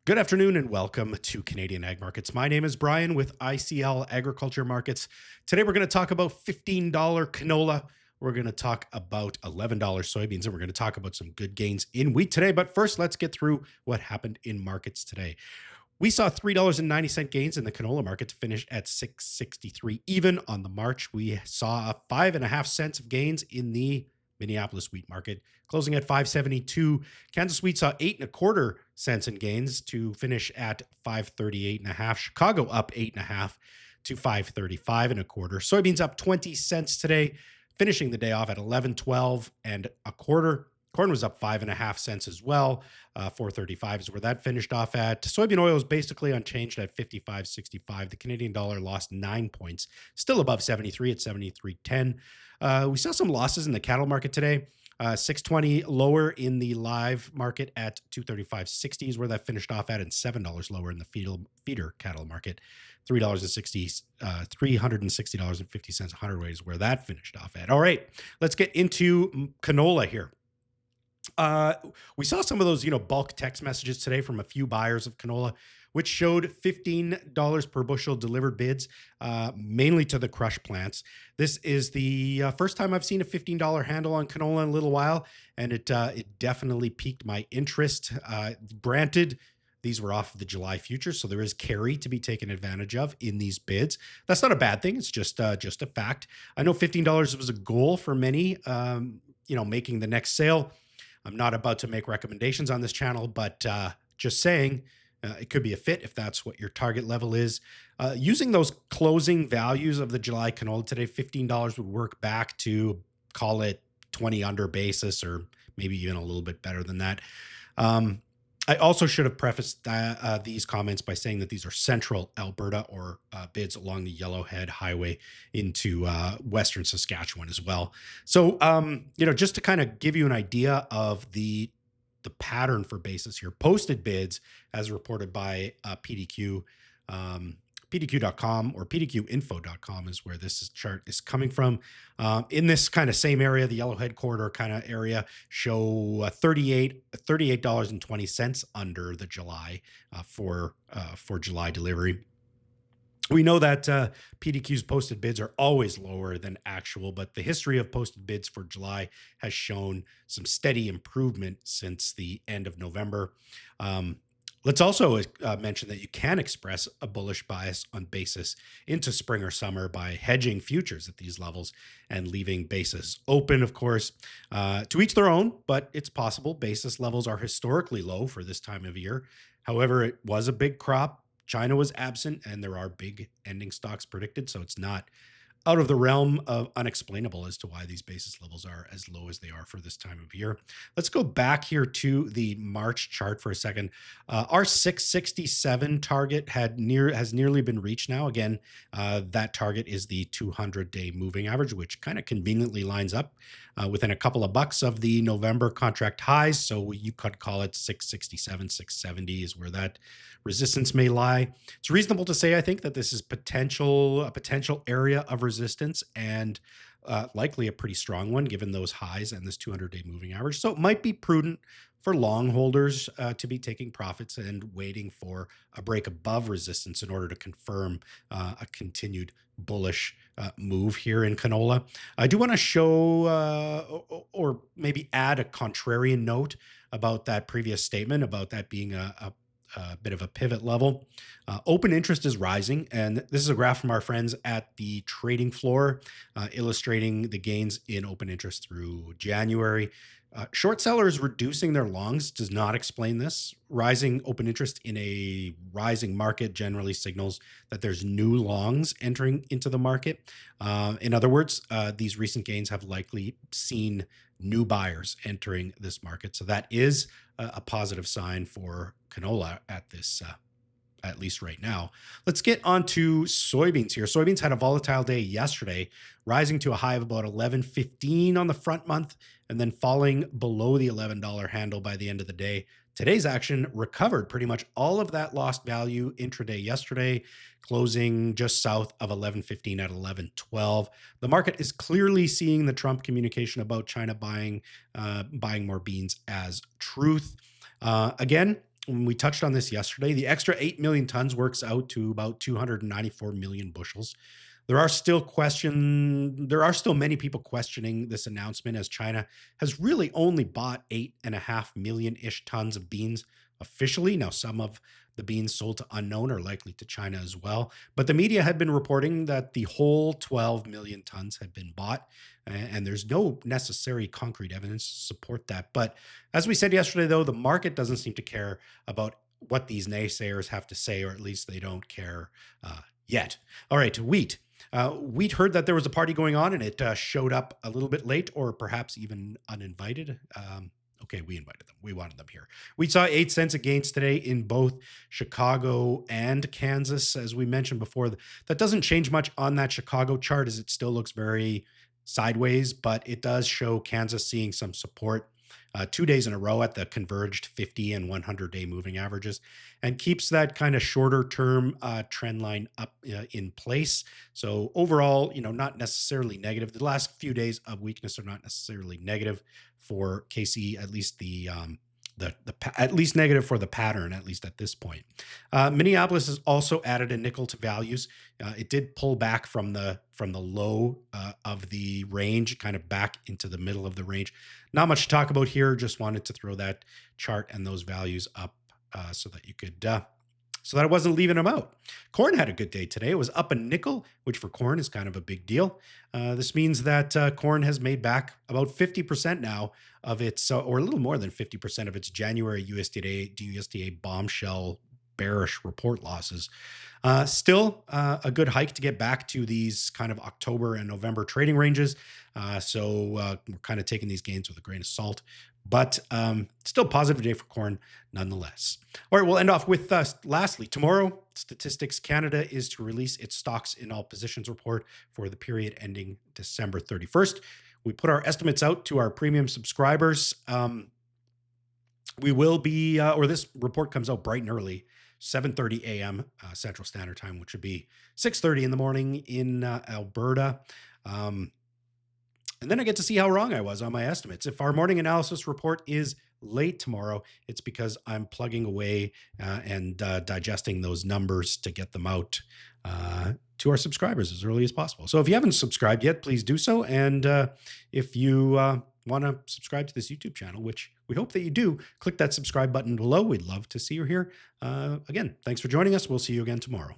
Good afternoon and welcome to Canadian Ag Markets. My name is Brian with ICL Agriculture Markets. Today we're going to talk about $15 canola. We're going to talk about $11 soybeans, and we're going to talk about some good gains in wheat today. But first, let's get through what happened in markets today. We saw $3.90 gains in the canola market to finish at 663 even on the March. We saw 5.5 cents of gains in the Minneapolis wheat market, closing at 572. Kansas wheat saw 8.25 cents in gains to finish at 538 and a half. Chicago up 8.5 to 535 and a quarter. Soybeans up 20 cents today, finishing the day off at 11.12 and a quarter. Corn was up 5.5 cents as well. 435 is where that finished off at. Soybean oil is basically unchanged at 55.65. The Canadian dollar lost 9 points, still above 73 at 73.10. We saw some losses in the cattle market today. 620 lower in the live market at 235.60 is where that finished off at, and $7 lower in the feeder cattle market. $360.50 a hundredweight is where that finished off at. All right, let's get into canola here. We saw some of those, bulk text messages today from a few buyers of canola, which showed $15 per bushel delivered bids, mainly to the crush plants. This is the first time I've seen a $15 handle on canola in a little while, and it definitely piqued my interest. Granted, these were off of the July futures, so there is carry to be taken advantage of in these bids. That's not a bad thing. It's just a fact. I know $15 was a goal for many, making the next sale. I'm not about to make recommendations on this channel, but just saying it could be a fit if that's what your target level is. Using those closing values of the July canola today, $15 would work back to, call it 20 under basis, or maybe even a little bit better than that. I also should have prefaced these comments by saying that these are central Alberta or bids along the Yellowhead Highway into western Saskatchewan as well. So, just to kind of give you an idea of the pattern for basis here, posted bids as reported by PDQ. PDQ.com or PDQinfo.com is where this chart is coming from. In this kind of same area, the Yellowhead corridor kind of area, show $38.20 under the July for July delivery. We know that PDQ's posted bids are always lower than actual, but the history of posted bids for July has shown some steady improvement since the end of November. Let's also mention that you can express a bullish bias on basis into spring or summer by hedging futures at these levels and leaving basis open, of course. To each their own, but it's possible. Basis levels are historically low for this time of year. However, it was a big crop. China was absent, and there are big ending stocks predicted, so it's not out of the realm of unexplainable as to why these basis levels are as low as they are for this time of year. Let's go back here to the March chart for a second. Our 667 target has nearly been reached now. Again, that target is the 200-day moving average, which kind of conveniently lines up within a couple of bucks of the November contract highs. So you could call it 667, 670 is where that resistance may lie. It's reasonable to say, I think, that this is a potential area of resistance, and likely a pretty strong one given those highs and this 200-day moving average. So it might be prudent for long holders to be taking profits and waiting for a break above resistance in order to confirm a continued bullish move here in canola. I do want to show or maybe add a contrarian note about that previous statement about that being a bit of a pivot level. Open interest is rising, and this is a graph from our friends at the trading floor illustrating the gains in open interest through January. Short sellers reducing their longs does not explain this. Rising open interest in a rising market generally signals that there's new longs entering into the market. In other words, these recent gains have likely seen new buyers entering this market. So that is a positive sign for canola at this at least right now. Let's get on to soybeans here. Soybeans had a volatile day yesterday, rising to a high of about 11.15 on the front month and then falling below the $11 handle by the end of the day. Today's action recovered pretty much all of that lost value intraday yesterday, closing just south of 11.15 at 11.12. The market is clearly seeing the Trump communication about China buying more beans as truth. Again, we touched on this yesterday. The extra 8 million tons works out to about 294 million bushels. There are still many people questioning this announcement, as China has really only bought 8.5 million-ish tons of beans officially. Now, some of the beans sold to unknown are likely to China as well. But the media had been reporting that the whole 12 million tons had been bought, and there's no necessary concrete evidence to support that. But as we said yesterday, though, the market doesn't seem to care about what these naysayers have to say, or at least they don't care yet. All right, wheat. Wheat heard that there was a party going on, and it showed up a little bit late, or perhaps even uninvited. Okay, we invited them. We wanted them here. We saw 8 cents of gains today in both Chicago and Kansas, as we mentioned before. That doesn't change much on that Chicago chart, as it still looks very sideways, but it does show Kansas seeing some support 2 days in a row at the converged 50 and 100-day moving averages, and keeps that kind of shorter term trend line up in place. So overall, not necessarily negative. The last few days of weakness are not necessarily negative for KC, at least at least negative for the pattern, at least at this point. Minneapolis has also added a nickel to values. It did pull back from the low of the range, kind of back into the middle of the range. Not much to talk about here. Just wanted to throw that chart and those values up so that you could. So that I wasn't leaving them out. Corn had a good day today. It was up a nickel, which for corn is kind of a big deal. This means that corn has made back about 50% now of its, or a little more than 50% of its January USDA bombshell bearish report losses. Still a good hike to get back to these kind of October and November trading ranges. So we're kind of taking these gains with a grain of salt, but still positive day for corn nonetheless. All right, we'll end off with lastly, tomorrow, Statistics Canada is to release its stocks in all positions report for the period ending December 31st. We put our estimates out to our premium subscribers. We will be, or this report comes out bright and early, 7:30 a.m. Central Standard Time, which would be 6:30 in the morning in Alberta. And then I get to see how wrong I was on my estimates. If our morning analysis report is late tomorrow, it's because I'm plugging away and digesting those numbers to get them out to our subscribers as early as possible. So if you haven't subscribed yet, please do so. And if you want to subscribe to this YouTube channel, which we hope that you do, click that subscribe button below. We'd love to see you here. Again, thanks for joining us. We'll see you again tomorrow.